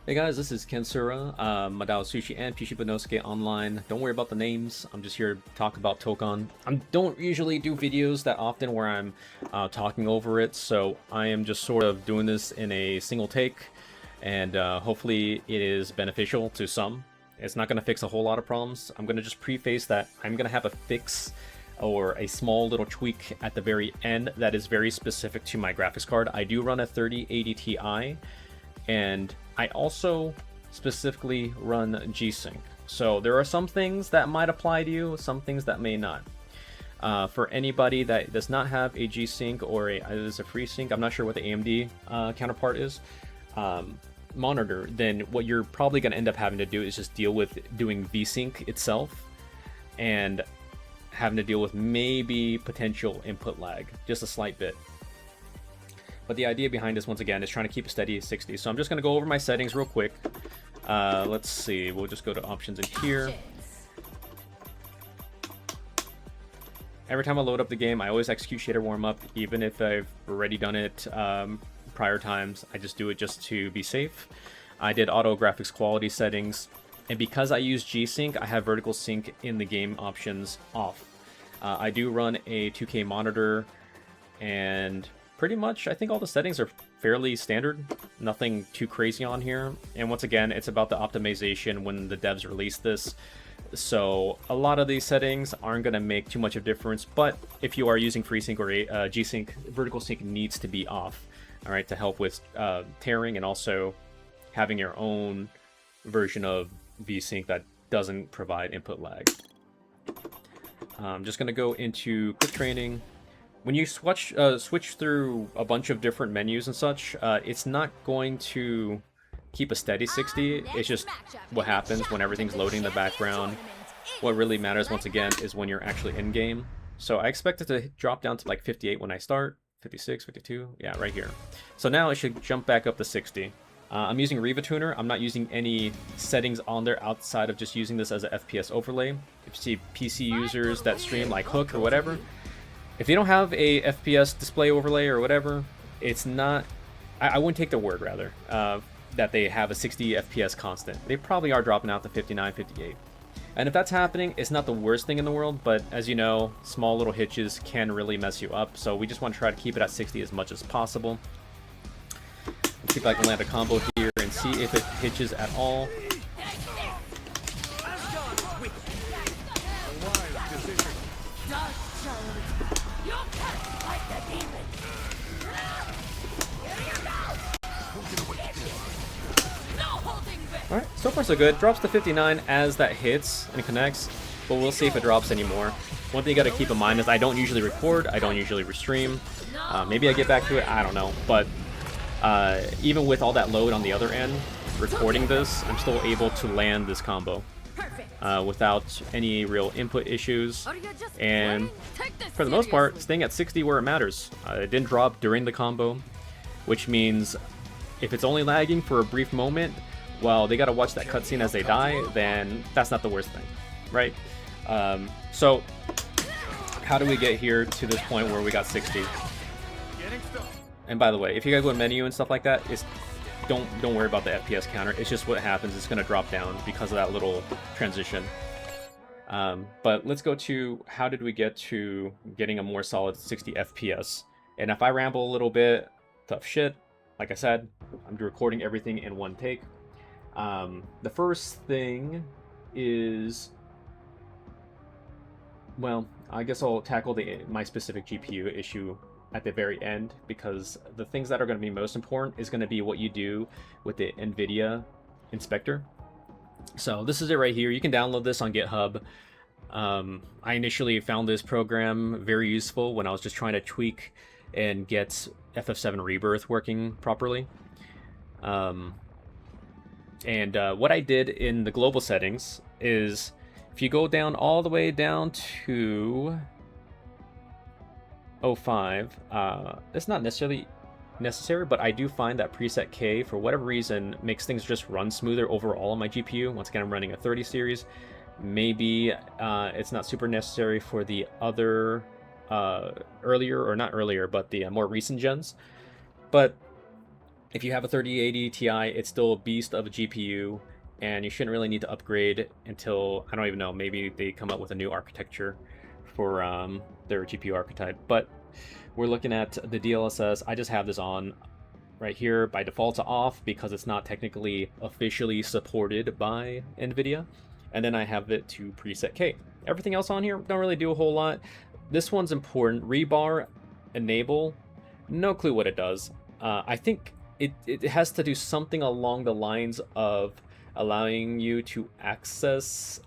Hey guys, this is Kensura, Madao Sushi and Pishibanosuke online. Don't worry about the names, I'm just here to talk about Tokon. I don't usually do videos that often where I'm talking over it, so I am just sort of doing this in a single take, and hopefully it is beneficial to some. It's not going to fix a whole lot of problems. I'm going to just preface that I'm going to have a fix or a small little tweak at the very end that is very specific to my graphics card. I do run a 3080 Ti, and I also specifically run G-Sync. So there are some things that might apply to you, some things that may not. For anybody that does not have a G-Sync or a Freesync, I'm not sure what the AMD counterpart is, monitor, then what you're probably going to end up having to do is just deal with doing V-Sync itself and having to deal with maybe potential input lag, just a slight bit. But the idea behind this, once again, is trying to keep it steady at 60. So I'm just going to go over my settings real quick. Let's see. We'll just go to options in here. Every time I load up the game, I always execute shader warm-up, even if I've already done it prior times. I just do it just to be safe. I did auto graphics quality settings, and because I use G-Sync, I have vertical sync in the game options off. I do run a 2K monitor, and pretty much I think all the settings are fairly standard, nothing too crazy on here. And once again, it's about the optimization when the devs release this, so a lot of these settings aren't going to make too much of a difference. But if you are using FreeSync or G-Sync, vertical sync needs to be off, all right, to help with tearing, and also having your own version of V-Sync that doesn't provide input lag. I'm just going to go into quick training. When you switch through a bunch of different menus and such, it's not going to keep a steady 60. It's just what happens when everything's loading in the background. What really matters, once again, is when you're actually in-game. So I expect it to drop down to like 58 when I start, 56, 52, yeah, right here. So now it should jump back up to 60. I'm using Riva Tuner. I'm not using any settings on there outside of just using this as an FPS overlay. If you see PC users that stream like Hook or whatever, if they don't have a FPS display overlay or whatever, it's not, I wouldn't take their word, rather, that they have a 60 FPS constant. They probably are dropping out to 59, 58. And if that's happening, it's not the worst thing in the world, but as you know, small little hitches can really mess you up, so we just want to try to keep it at 60 as much as possible. Let's see if I can land a combo here and see if it hitches at all. Alright, so far so good. Drops to 59 as that hits and connects, but we'll see if it drops anymore. One thing you gotta keep in mind is I don't usually record, I don't usually restream. Maybe I get back to it, I don't know. But even with all that load on the other end, recording this, I'm still able to land this combo without any real input issues. And for the most part, staying at 60 where it matters. It didn't drop during the combo, which means if it's only lagging for a brief moment, well, they gotta watch that cutscene as they die, then that's not the worst thing, right? So, how do we get here to this point where we got 60? And by the way, if you guys go to menu and stuff like that, don't worry about the FPS counter. It's just what happens. It's gonna drop down because of that little transition. But let's go to how did we get to getting a more solid 60 FPS? And if I ramble a little bit, tough shit. Like I said, I'm recording everything in one take. The first thing is, well, I guess I'll tackle my specific GPU issue at the very end, because the things that are going to be most important is going to be what you do with the NVIDIA inspector. So this is it right here. You can download this on GitHub. I initially found this program very useful when I was just trying to tweak and get FF7 Rebirth working properly. What I did in the global settings is, if you go down all the way down to 05, it's not necessarily necessary, but I do find that preset K, for whatever reason, makes things just run smoother overall on my GPU. Once again, I'm running a 30 series. Maybe it's not super necessary for the other earlier, or not earlier, but the more recent gens. But If you have a 3080 Ti, it's still a beast of a GPU, and you shouldn't really need to upgrade until, I don't even know, maybe they come up with a new architecture for their GPU archetype. But we're looking at the DLSS. I just have this on right here. By default to off because it's not technically officially supported by NVIDIA. And then I have it to preset K. Everything else on here don't really do a whole lot. This one's important. Rebar enable, no clue what it does. I think it has to do something along the lines of allowing you to access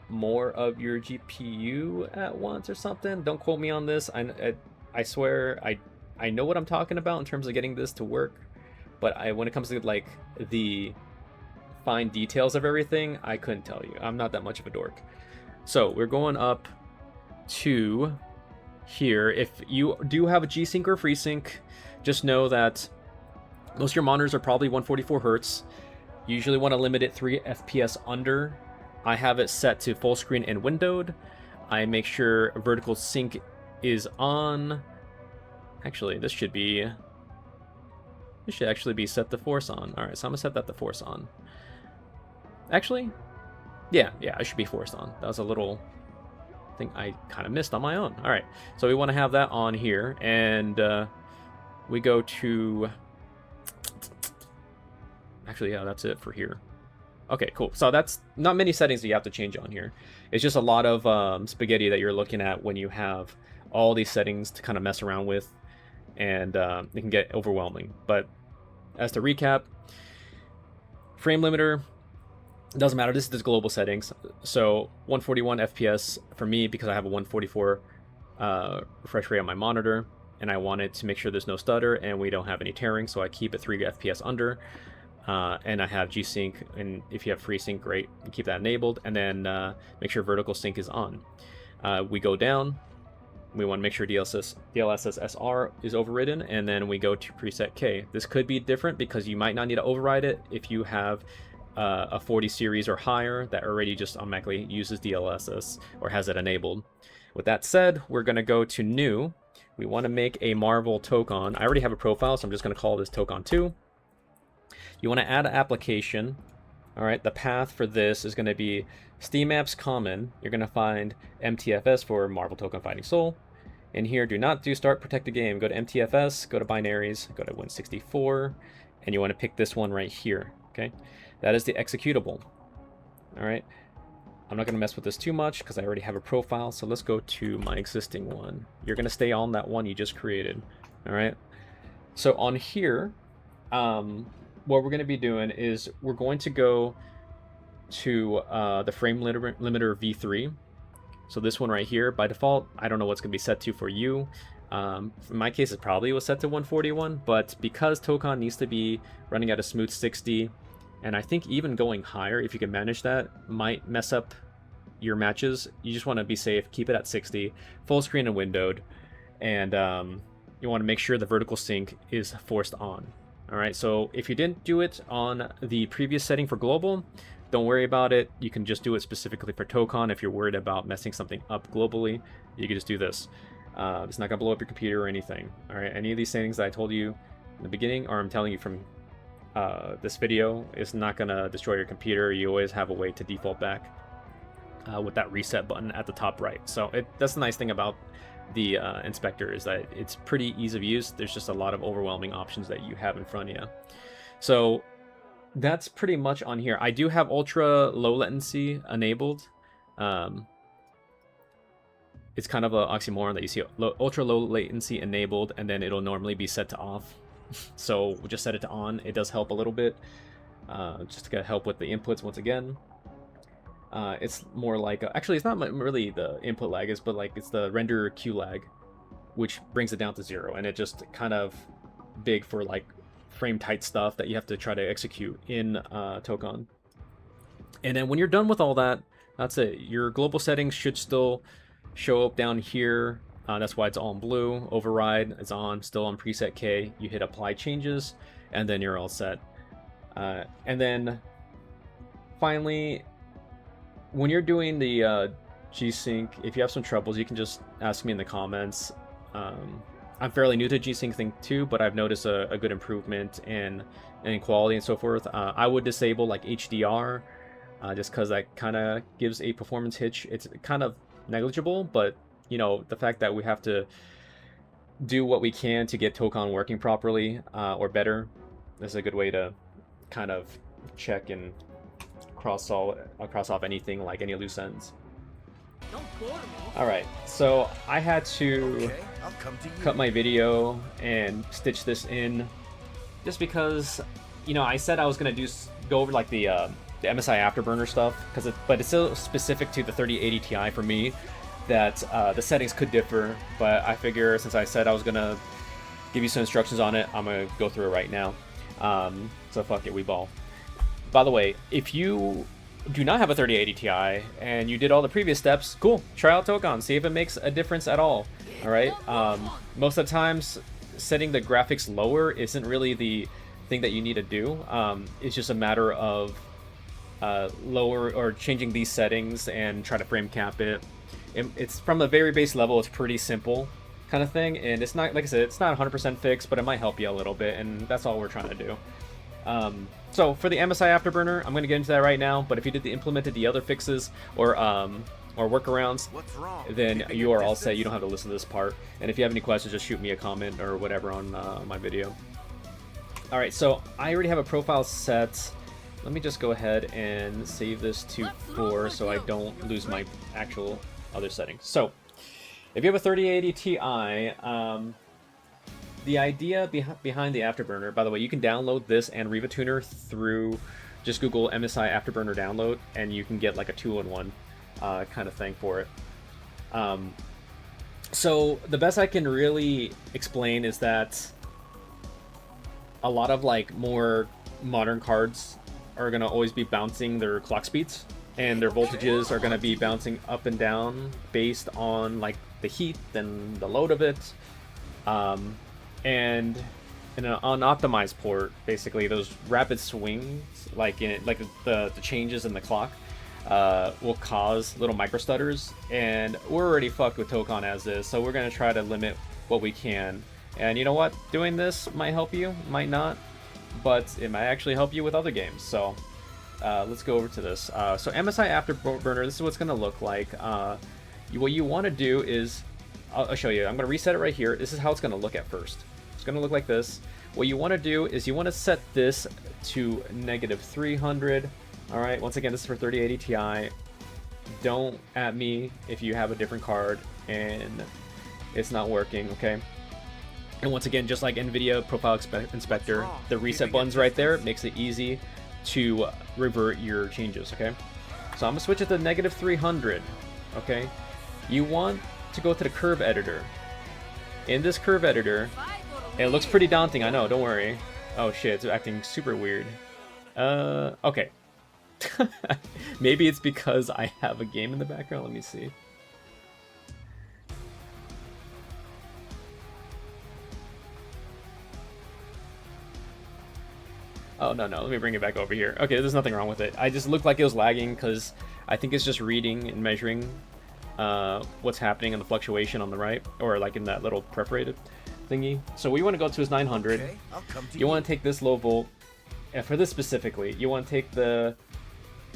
more of your GPU at once or something. Don't quote me on this. I swear I know what I'm talking about in terms of getting this to work, but when it comes to like the fine details of everything, I couldn't tell you. I'm not that much of a dork. So we're going up to here. If you do have a G-Sync or FreeSync, just know that most of your monitors are probably 144 Hertz. You usually want to limit it 3 FPS under. I have it set to full screen and windowed. I make sure vertical sync is on. Actually, this should actually be set to force on. All right, so I'm gonna set that to force on. Actually, yeah, I should be forced on. That was a little thing I kind of missed on my own. All right, so we want to have that on here, and we go to. Actually, yeah, that's it for here. Okay, cool. So that's not many settings that you have to change on here. It's just a lot of spaghetti that you're looking at when you have all these settings to kind of mess around with, and it can get overwhelming. But as to recap, frame limiter, doesn't matter. This is the global settings. So 141 FPS for me because I have a 144 refresh rate on my monitor, and I wanted to make sure there's no stutter and we don't have any tearing, so I keep it 3 FPS under. And I have G-Sync, and if you have FreeSync, great, you keep that enabled, and then make sure vertical sync is on. We go down, we want to make sure DLSS SR is overridden, and then we go to preset K. This could be different because you might not need to override it if you have a 40 series or higher that already just automatically uses DLSS or has it enabled. With that said, we're going to go to new. We want to make a Marvel Tōkon. I already have a profile, so I'm just going to call this Tōkon 2. You want to add an application. All right, the path for this is going to be Steam Apps Common. You're going to find MTFS for Marvel Tōkon Fighting Soul. In here, do not do start protect the game. Go to MTFS, go to binaries, go to Win64, and you want to pick this one right here. Okay, that is the executable. All right, I'm not going to mess with this too much because I already have a profile. So let's go to my existing one. You're going to stay on that one you just created. All right, so on here, what we're going to be doing is we're going to go to the frame limiter V3. So this one right here, by default, I don't know what's going to be set to for you. In my case, it probably was set to 141, but because Tōkon needs to be running at a smooth 60, and I think even going higher, if you can manage that, might mess up your matches. You just want to be safe, keep it at 60, full screen and windowed, and you want to make sure the vertical sync is forced on. All right, so if you didn't do it on the previous setting for global, don't worry about it. You can just do it specifically for Tōkon. If you're worried about messing something up globally, you can just do this. It's not gonna blow up your computer or anything. All right, any of these settings that I told you in the beginning, or I'm telling you from this video, is not gonna destroy your computer. You always have a way to default back with that reset button at the top right. So that's the nice thing about the inspector, is that it's pretty easy of use. There's just a lot of overwhelming options that you have in front of you. So that's pretty much on here. I do have ultra low latency enabled. It's kind of an oxymoron that you see ultra low latency enabled, and then it'll normally be set to off. So we'll just set it to on. It does help a little bit, just to get help with the inputs once again. It's more like actually, it's not really the input lag, but like it's the render queue lag, which brings it down to 0, and it just kind of big for like frame tight stuff that you have to try to execute in Tōkon. And then when you're done with all that, that's it. Your global settings should still show up down here. That's why it's all in blue. Override is on, still on preset K. You hit apply changes, and then you're all set. And then finally, when you're doing the G-Sync, if you have some troubles, you can just ask me in the comments. I'm fairly new to G-Sync thing too, but I've noticed a good improvement in quality and so forth. I would disable like HDR, just because that kind of gives a performance hitch. It's kind of negligible, but you know, the fact that we have to do what we can to get Tokon working properly, or better, is a good way to kind of check and cross off anything, like any loose ends. Alright, so I had to cut my video and stitch this in just because, you know, I said I was going to go over like the MSI Afterburner stuff, but it's so specific to the 3080 Ti for me that the settings could differ, but I figure since I said I was going to give you some instructions on it, I'm going to go through it right now. So fuck it, we ball. By the way, if you do not have a 3080 Ti and you did all the previous steps, cool, try out Tokon, see if it makes a difference at all. Alright, most of the times setting the graphics lower isn't really the thing that you need to do. It's just a matter of lower or changing these settings and try to frame cap it. It's from a very base level, it's pretty simple kind of thing, and it's not, like I said, it's not 100% fixed, but it might help you a little bit, and that's all we're trying to do. So for the MSI Afterburner, I'm going to get into that right now, but if you implemented the other fixes or workarounds, then you are all set. You don't have to listen to this part. And if you have any questions, just shoot me a comment or whatever on my video. Alright, so I already have a profile set. Let me just go ahead and save this to 4 so I don't lose my actual other settings. So, if you have a 3080 Ti, the idea behind the Afterburner, by the way, you can download this and Riva Tuner through just Google MSI Afterburner download, and you can get like a 2-in-1 kind of thing for it. So the best I can really explain is that a lot of like more modern cards are going to always be bouncing their clock speeds, and their voltages are going to be bouncing up and down based on like the heat and the load of it. And in an unoptimized port, basically those rapid swings, like the changes in the clock, will cause little micro stutters, and we're already fucked with Tokon as is, so we're going to try to limit what we can. And you know what? Doing this might help you, might not, but it might actually help you with other games. So let's go over to this. So MSI Afterburner, this is what it's going to look like. What you want to do is, I'll show you. I'm going to reset it right here. This is how it's going to look at first. It's going to look like this. What you want to do is you want to set this to -300. All right. Once again, this is for 3080 Ti. Don't at me if you have a different card and it's not working. Okay. And once again, just like NVIDIA Profile Inspector, the reset button's right there. It makes it easy to revert your changes. Okay. So I'm gonna switch it to -300. Okay. You want to go to the curve editor. In this curve editor, it looks pretty daunting, I know, don't worry. Oh shit, it's acting super weird. Okay. Maybe it's because I have a game in the background, let me see. Oh, no, let me bring it back over here. Okay, there's nothing wrong with it. I just looked like it was lagging because I think it's just reading and measuring what's happening in the fluctuation on the right, or like in that little perforated thingy. So what you want to go to is 900. Okay, you want to take this low volt, and for this specifically, you want to take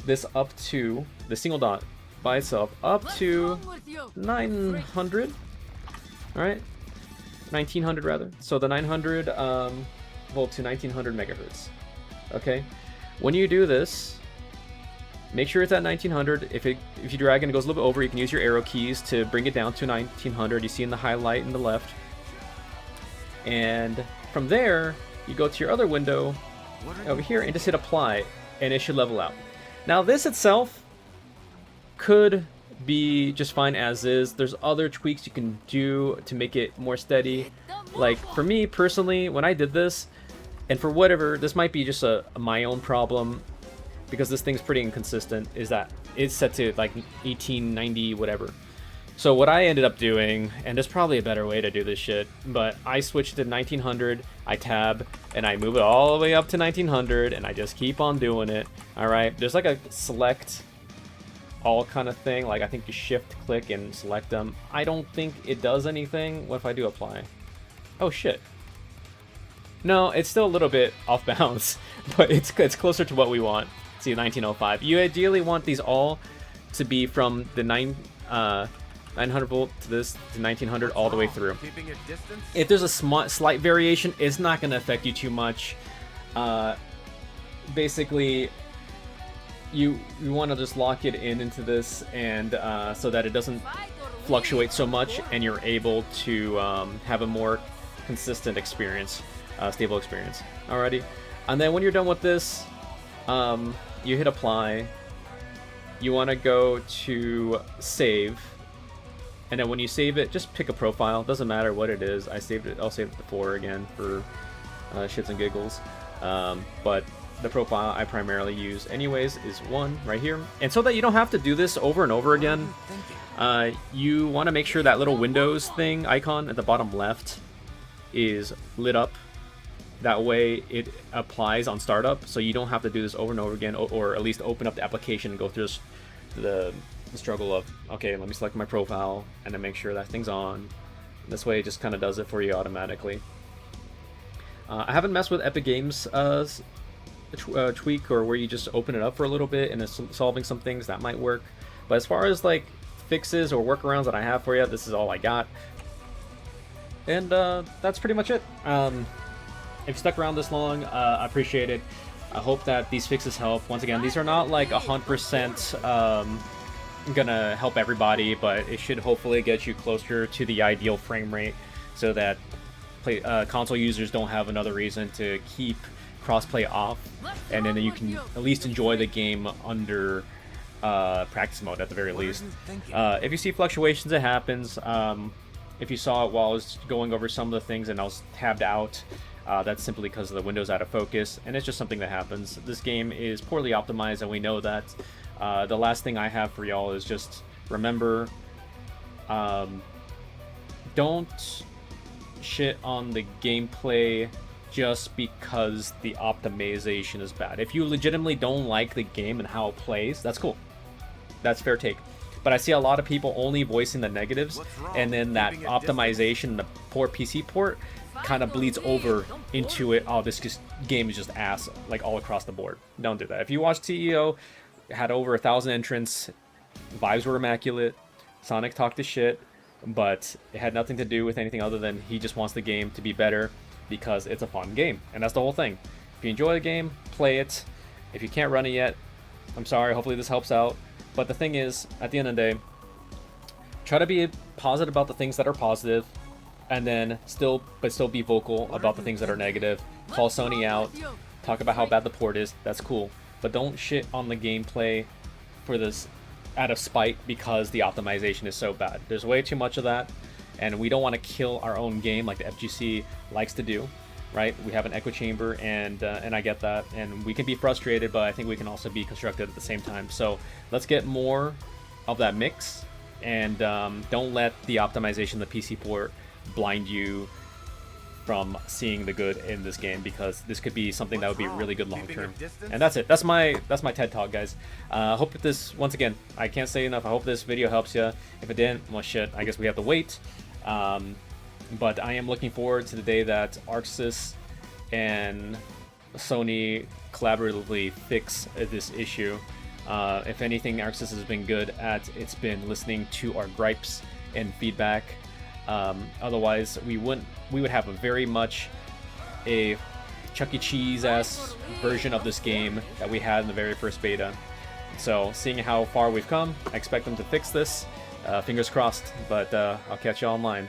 this up to the single dot by itself up to 900. All right, 1900 rather. So the 900 volt to 1900 megahertz. Okay, when you do this, make sure it's at 1900. If you drag and it goes a little bit over, you can use your arrow keys to bring it down to 1900. You see in the highlight in the left. And from there, you go to your other window over here and just hit apply, and it should level out. Now this itself could be just fine as is. There's other tweaks you can do to make it more steady. Like for me personally, when I did this, and for whatever, this might be just my own problem, because this thing's pretty inconsistent, is that it's set to like 1890 whatever. So what I ended up doing, and there's probably a better way to do this shit, but I switched to 1900, I tab, and I move it all the way up to 1900, and I just keep on doing it. Alright, there's like a select all kind of thing, like I think you shift click and select them. I don't think it does anything. What if I do apply? Oh shit. No, it's still a little bit off bounds, but it's closer to what we want. See, 1905. You ideally want these all to be from the 900 volt to this to 1900 all the way through. If there's a slight variation, it's not going to affect you too much. Basically, you want to just lock it into this, and so that it doesn't fluctuate so much, and you're able to have a more consistent experience, stable experience. Alrighty, and then when you're done with this, you hit apply. You want to go to save, and then when you save it, just pick a profile. Doesn't matter what it is. I saved it. I'll save it to 4 again for shits and giggles. But the profile I primarily use anyways is 1 right here. And so that you don't have to do this over and over again, you want to make sure that little Windows thing icon at the bottom left is lit up. That way it applies on startup, so you don't have to do this over and over again, or at least open up the application and go through the struggle of, okay, let me select my profile and then make sure that thing's on. This way it just kind of does it for you automatically. I haven't messed with Epic Games tweak, or where you just open it up for a little bit and it's solving some things that might work. But as far as like fixes or workarounds that I have for you, this is all I got. And that's pretty much it. If you stuck around this long, I appreciate it. I hope that these fixes help. Once again, these are not like 100% gonna help everybody, but it should hopefully get you closer to the ideal frame rate, so that console users don't have another reason to keep crossplay off, and then you can at least enjoy the game under practice mode at the very least. If you see fluctuations, it happens. If you saw it while I was going over some of the things and I was tabbed out, that's simply because of the windows out of focus, and it's just something that happens. This game is poorly optimized, and we know that. The last thing I have for y'all is just remember, don't shit on the gameplay just because the optimization is bad. If you legitimately don't like the game and how it plays, that's cool. That's fair take. But I see a lot of people only voicing the negatives, and then that optimization, the poor PC port, kind of bleeds over into it. Oh, this game is just ass, like all across the board. Don't do that. If you watch TEO, it had over 1,000 entrants, vibes were immaculate, Sonic talked his shit, but it had nothing to do with anything other than he just wants the game to be better because it's a fun game, and that's the whole thing. If you enjoy the game, play it. If you can't run it yet, I'm sorry, hopefully this helps out. But the thing is, at the end of the day, try to be positive about the things that are positive, and then still be vocal about the things that are negative. Call Sony out, talk about how bad the port is, that's cool. But don't shit on the gameplay for this out of spite because the optimization is so bad. There's way too much of that, and we don't want to kill our own game like the FGC likes to do, right? We have an echo chamber, and I get that, and we can be frustrated, but I think we can also be constructive at the same time. So let's get more of that mix, and don't let the optimization, the PC port, blind you from seeing the good in this game, because this could be something that would be really good long term. And that's it. That's my TED talk, guys. Hope that this, once again, I can't say enough, I hope this video helps you. If it didn't, well shit, I guess we have to wait. But I am looking forward to the day that ArcSys and Sony collaboratively fix this issue. If anything, ArcSys has been good at, it's been listening to our gripes and feedback. Otherwise, we would have a very much a Chuck E. Cheese-ass version of this game that we had in the very first beta. So, seeing how far we've come, I expect them to fix this. Fingers crossed, but I'll catch you online.